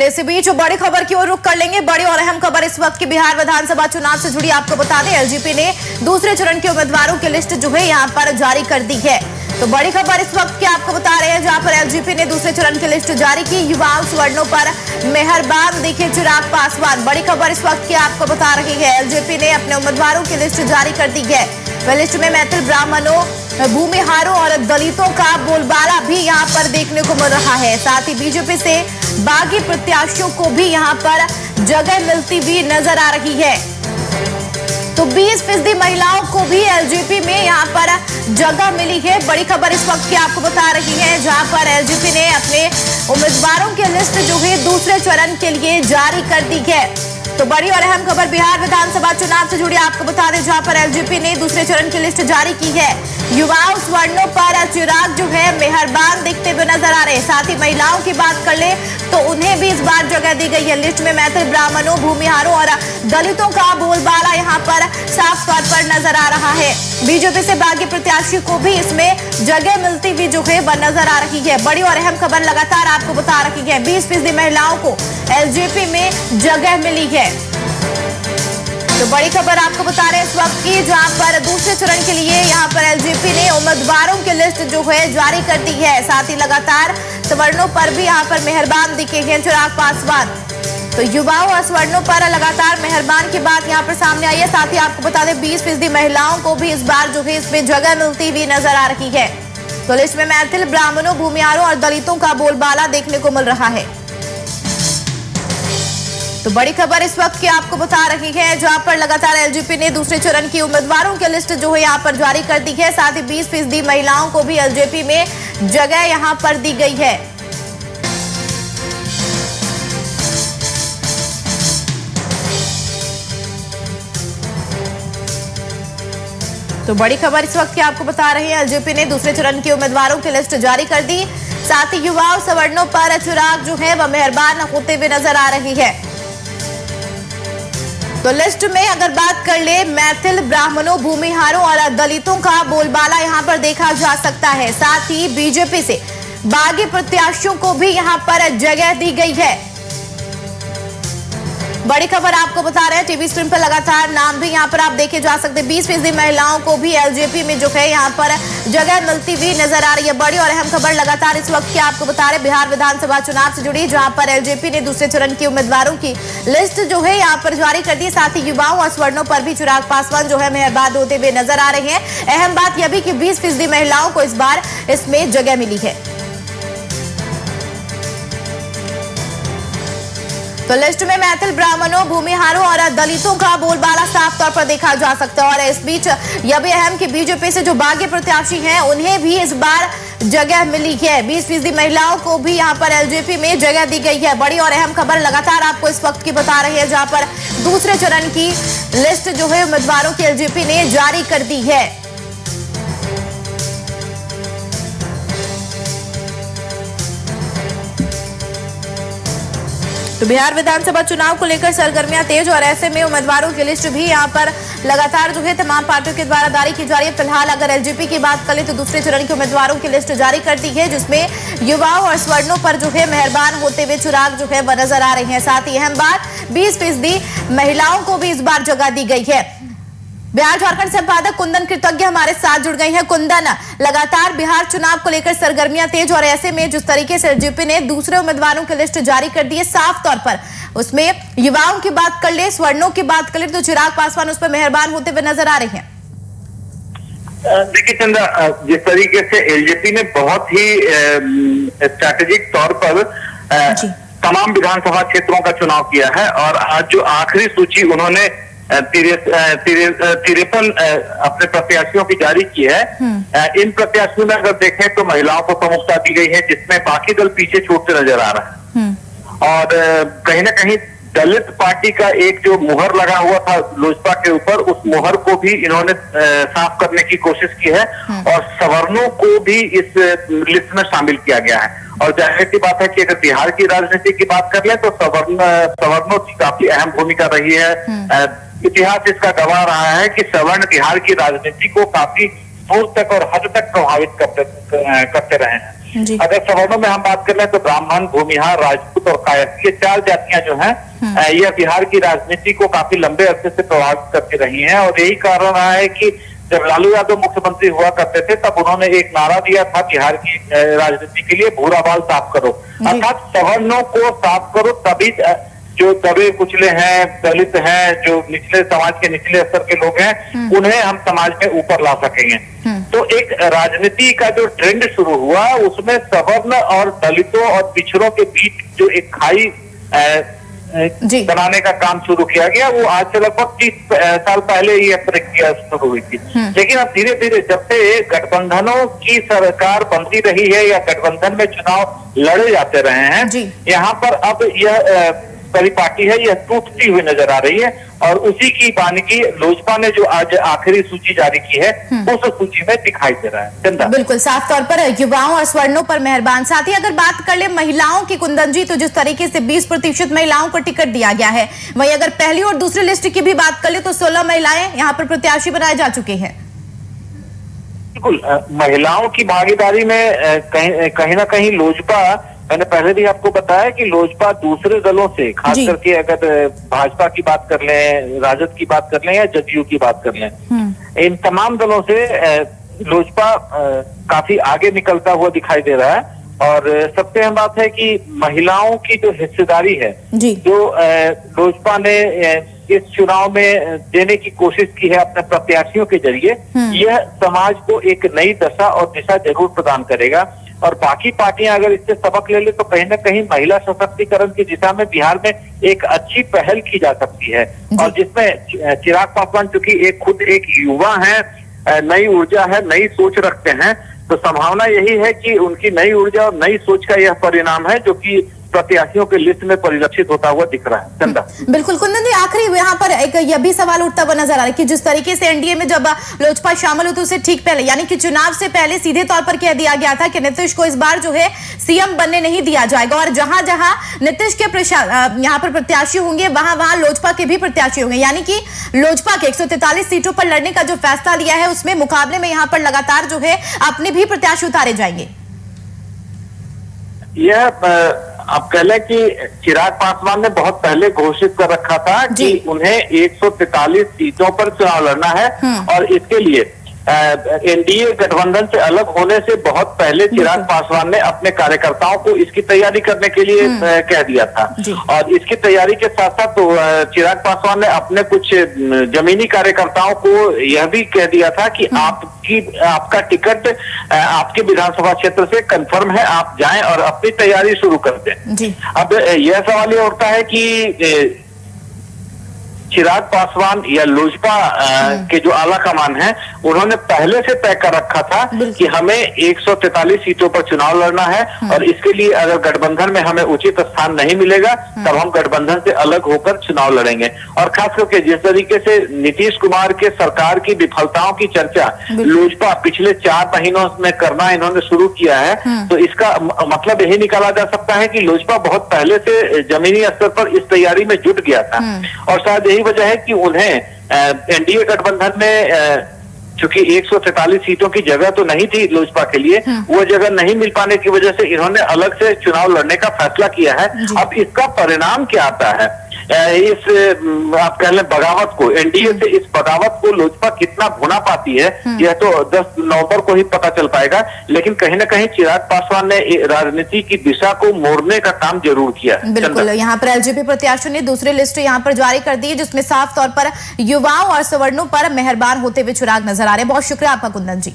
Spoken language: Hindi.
इसी बीच बड़ी खबर की ओर रुख कर लेंगे। बड़ी और अहम खबर इस वक्त की बिहार विधानसभा चुनाव से जुड़ी आपको बता दें, एलजेपी ने दूसरे चरण के उम्मीदवारों की लिस्ट जो है यहां पर जारी कर दी है। तो बड़ी खबर इस वक्त की आपको बता रहे हैं, जहां पर एलजेपी ने दूसरे चरण की लिस्ट जारी की। युवाओं सवर्णों पर मेहरबान दिखे चिराग पासवान। बड़ी खबर इस वक्त की आपको बता रही है, एलजेपी ने अपने उम्मीदवारों की लिस्ट जारी कर दी है। लिस्ट में मैथिल ब्राह्मणों, भूमिहारों और दलितों का बोलबाला भी यहां पर देखने को मिल रहा है। साथ ही बीजेपी से बागी प्रत्याशियों को भी यहां पर जगह मिलती हुई नजर आ रही है। तो 20% महिलाओं को भी एलजेपी में यहां पर जगह मिली है। बड़ी खबर इस वक्त की आपको बता रही है, जहां पर एलजेपी ने अपने उम्मीदवारों की लिस्ट जो है दूसरे चरण के लिए जारी कर दी है। तो बड़ी और अहम खबर बिहार विधानसभा चुनाव से जुड़ी आपको बता दें, जहां पर एलजेपी ने दूसरे चरण की लिस्ट जारी की है। युवाओं सवर्णों पर चिराग जो है मेहरबान दिखते हुए नजर आ रहे हैं। साथ ही महिलाओं की बात कर ले तो उन्हें भी इस बार जगह दी गई है। लिस्ट में मैथिल ब्राह्मणों, भूमिहारों और दलितों का बोलबाला यहां पर साफ तौर पर नजर आ रहा है। बीजेपी से बागी प्रत्याशी को भी इसमें जगह मिलती हुई जो है वह नजर आ रही है। बड़ी और अहम खबर लगातार आपको बता रही है, 20% महिलाओं को एलजेपी में जगह मिली है। तो बड़ी खबर आपको बता रहे हैं इस वक्त की, जहां पर दूसरे चरण के लिए यहां पर एलजेपी ने उम्मीदवारों की लिस्ट जो है जारी कर दी है। साथ ही लगातार सवर्णों पर भी यहां पर मेहरबान दिखे हैं चिराग पासवान। तो युवाओं और सवर्णों पर लगातार मेहरबान की बात यहां पर सामने आई है। साथ ही आपको बता दें, 20% महिलाओं को भी इस बार जो है इसमें जगह मिलती हुई नजर आ रही है। तो लिस्ट में मैथिल ब्राह्मणों, भूमिहारों और दलितों का बोलबाला देखने को मिल रहा है। तो बड़ी खबर इस वक्त की आपको बता रही है, जहां पर लगातार एलजेपी ने दूसरे चरण की उम्मीदवारों की लिस्ट जो है यहां पर जारी कर दी है। साथ ही 20% महिलाओं को भी एलजेपी में जगह यहां पर दी गई है। तो बड़ी खबर इस वक्त की आपको बता रही है, एलजेपी ने दूसरे चरण के उम्मीदवारों की लिस्ट जारी कर दी। साथ ही युवाओं सवर्णों पर चिराग जो है वह मेहरबान होते हुए नजर आ रही है। तो लिस्ट में अगर बात कर ले, मैथिल ब्राह्मणों, भूमिहारों और दलितों का बोलबाला यहां पर देखा जा सकता है। साथ ही बीजेपी से बागी प्रत्याशियों को भी यहां पर जगह दी गई है। बड़ी खबर आपको बता रहे हैं, टीवी स्क्रीन पर लगातार नाम भी यहां पर आप देखे जा सकते हैं। 20% महिलाओं को भी एलजेपी में जो है यहां पर जगह मिलती हुई नजर आ रही है। बड़ी और अहम खबर लगातार इस वक्त की आपको बता रहे, बिहार विधानसभा चुनाव से जुड़ी, जहां पर एलजेपी ने दूसरे चरण के उम्मीदवारों की लिस्ट जो है यहां पर जारी कर दी। साथ ही युवाओं और सवर्णों पर भी चिराग पासवान जो है मेहरबान होते हुए नजर आ रहे हैं। अहम बात यह भी कि 20% महिलाओं को इस बार इसमें जगह मिली है। तो लिस्ट में मैथिल ब्राह्मणों, भूमिहारों और दलितों का बोलबाला साफ तौर पर देखा जा सकता है। और इस बीच यह भी अहम कि बीजेपी से जो बागी प्रत्याशी हैं उन्हें भी इस बार जगह मिली है। 20% महिलाओं को भी यहां पर एलजेपी में जगह दी गई है। बड़ी और अहम खबर लगातार आपको इस वक्त की बता रही है, जहां पर दूसरे चरण की लिस्ट जो है उम्मीदवारों की एलजेपी ने जारी कर दी है। तो बिहार विधानसभा चुनाव को लेकर सरगर्मियां तेज, और ऐसे में उम्मीदवारों की लिस्ट भी यहां पर लगातार जो है तमाम पार्टियों के द्वारा जारी की जा रही है। फिलहाल अगर एलजेपी की बात करें तो दूसरे चरण के उम्मीदवारों की लिस्ट जारी कर दी है, जिसमें युवाओं और सवर्णों पर जो है मेहरबान होते हुए चिराग जो है वह नजर आ रहे हैं। साथ ही अहम बात, 20% महिलाओं को भी इस बार जगह दी गई है। बिहार झारखंड संपादक कुंदन कृतज्ञ हमारे साथ जुड़ गए हैं। कुंदन, लगातार बिहार चुनाव को लेकर सरगर्मियां तेज, और ऐसे में जिस तरीके से एलजेपी ने दूसरे उम्मीदवारों की लिस्ट जारी कर दी है, साफ तौर पर उसमें युवाओं की बात कर ले, सवर्णों की बात कर ले तो चिराग पासवान उस पर मेहरबान होते हुए नजर आ रहे हैं। देखिए चंदा, जिस तरीके से एलजेपी ने बहुत ही स्ट्रैटेजिक तौर पर तमाम विधानसभा क्षेत्रों का चुनाव किया है, और आज जो आखिरी सूची उन्होंने 53 अपने प्रत्याशियों की जारी की है, इन प्रत्याशियों में अगर देखें तो महिलाओं को प्रमुखता दी गई है, जिसमें बाकी दल पीछे छूटते नजर आ रहा है। और कहीं ना कहीं दलित पार्टी का एक जो मुहर लगा हुआ था लोजपा के ऊपर, उस मुहर को भी इन्होंने साफ करने की कोशिश की है, और सवर्णों को भी इस लिस्ट में शामिल किया गया है। और जाहिर सी बात है कि अगर बिहार की राजनीति की बात कर ले तो सवर्णों की काफी अहम भूमिका रही है। इतिहास इसका गवाह रहा है कि सवर्ण बिहार की राजनीति को काफी दूर तक और हद तक प्रभावित करते रहे हैं। जी। अगर सवर्णों में हम बात कर लें तो ब्राह्मण, भूमिहार, राजपूत और कायस्थ, ये 4 जातियां जो हैं यह बिहार की राजनीति को काफी लंबे अरसे से प्रभावित करती रही हैं। और यही कारण रहा है कि जब लालू यादव मुख्यमंत्री हुआ करते थे तब उन्होंने एक नारा दिया था बिहार की राजनीति के लिए, भूरा बाल साफ करो, अर्थात सवर्णों को साफ करो, तभी जो दबे कुचले हैं, दलित हैं, जो निचले समाज के निचले स्तर के लोग हैं, उन्हें हम समाज में ऊपर ला सकेंगे। तो एक राजनीति का जो ट्रेंड शुरू हुआ उसमें सवर्ण और दलितों और पिछड़ों के बीच जो एक खाई बनाने का काम शुरू किया गया, वो आज से लगभग 30 साल पहले ही यह प्रक्रिया शुरू हुई थी। लेकिन अब धीरे धीरे जब से गठबंधनों की सरकार बनती रही है या गठबंधन में चुनाव लड़े जाते रहे हैं, यहाँ पर अब यह बड़ी पार्टी है, यह टूटती हुई नजर आ रही है। और उसी की वानगी लोजपा ने जो आज आखिरी सूची जारी की है उस सूची में दिखाई दे रहा है। चंदा, बिल्कुल साफ तौर पर युवाओं और स्वर्णों पर मेहरबान। साथ ही अगर बात कर ले महिलाओं की, कुंदन जी, तो जिस तरीके से 20% महिलाओं को टिकट दिया गया है, वहीं अगर पहली और दूसरी लिस्ट की भी बात कर ले तो 16 महिलाएं यहाँ पर प्रत्याशी बनाए जा चुके हैं। बिल्कुल, महिलाओं की भागीदारी में कहीं ना कहीं लोजपा, मैंने पहले भी आपको बताया कि लोजपा दूसरे दलों से, खास करके अगर भाजपा की बात कर लें, राजद की बात कर लें या जदयू की बात कर लें, इन तमाम दलों से लोजपा काफी आगे निकलता हुआ दिखाई दे रहा है। और सबसे अहम बात है कि महिलाओं की जो हिस्सेदारी है, जो लोजपा ने इस चुनाव में देने की कोशिश की है अपने प्रत्याशियों के जरिए, यह समाज को एक नई दशा और दिशा जरूर प्रदान करेगा। और बाकी पार्टियां अगर इससे सबक ले ले तो कहीं ना कहीं महिला सशक्तिकरण की दिशा में बिहार में एक अच्छी पहल की जा सकती है। और जिसमें चिराग पासवान चूंकि खुद एक युवा है, नई ऊर्जा है, नई सोच रखते हैं, तो संभावना यही है कि उनकी नई ऊर्जा और नई सोच का यह परिणाम है जो कि प्रत्याशियों के लिस्ट में परिलक्षित होता हुआ दिख रहा है। चंदा, बिल्कुल कुंदन जी, आखिरी यहाँ पर एक यह भी सवाल उठता हुआ नजर आ रहा है कि जिस तरीके से एनडीए में जब लोजपा शामिल हुई तो उससे ठीक पहले, यानी कि चुनाव से पहले सीधे तौर पर कह दिया गया था कि नीतीश को इस बार जो है सीएम बनने नहीं दिया जाएगा, और जहां जहां नीतीश के यहाँ पर प्रत्याशी होंगे वहां वहां लोजपा के भी प्रत्याशी होंगे, यानी कि लोजपा के 143 सीटों पर लड़ने का जो फैसला लिया है उसमें मुकाबले में यहाँ पर लगातार जो है अपने भी प्रत्याशी उतारे जाएंगे। यह आप कह लें कि चिराग पासवान ने बहुत पहले घोषित कर रखा था कि उन्हें 143 सीटों पर चुनाव लड़ना है। और इसके लिए एनडीए गठबंधन से अलग होने से बहुत पहले चिराग पासवान ने अपने कार्यकर्ताओं को इसकी तैयारी करने के लिए कह दिया था। और इसकी तैयारी के साथ साथ तो चिराग पासवान ने अपने कुछ जमीनी कार्यकर्ताओं को यह भी कह दिया था कि आपका टिकट आपके विधानसभा क्षेत्र से कंफर्म है, आप जाएं और अपनी तैयारी शुरू कर दें। अब यह सवाल ये उठता है कि चिराग पासवान या लोजपा के जो आला कमान है उन्होंने पहले से तय कर रखा था कि हमें 143 सीटों पर चुनाव लड़ना है, और इसके लिए अगर गठबंधन में हमें उचित स्थान नहीं मिलेगा तब हम गठबंधन से अलग होकर चुनाव लड़ेंगे। और खास करके जिस तरीके से नीतीश कुमार के सरकार की विफलताओं की चर्चा लोजपा पिछले 4 महीनों में करना इन्होंने शुरू किया है, तो इसका मतलब यही निकाला जा सकता है कि लोजपा बहुत पहले से जमीनी स्तर पर इस तैयारी में जुट गया था। और शायद यही वजह है कि उन्हें एनडीए गठबंधन में चूंकि 143 सीटों की जगह तो नहीं थी लोजपा के लिए, वो जगह नहीं मिल पाने की वजह से इन्होंने अलग से चुनाव लड़ने का फैसला किया है। अब इसका परिणाम क्या आता है, इस आप कह लें बगावत को, एनडीए से इस बगावत को लोजपा कितना भुना पाती है, यह तो 10 नवंबर को ही पता चल पाएगा। लेकिन कहीं ना कहीं चिराग पासवान ने राजनीति की दिशा को मोड़ने का काम जरूर किया। बिल्कुल, यहाँ पर एलजेपी प्रत्याशियों ने दूसरी लिस्ट यहाँ पर जारी कर दी है जिसमें साफ तौर पर युवाओं और सवर्णों पर मेहरबान होते हुए चिराग नजर आ रहे हैं। बहुत शुक्रिया आपका कुंदन जी।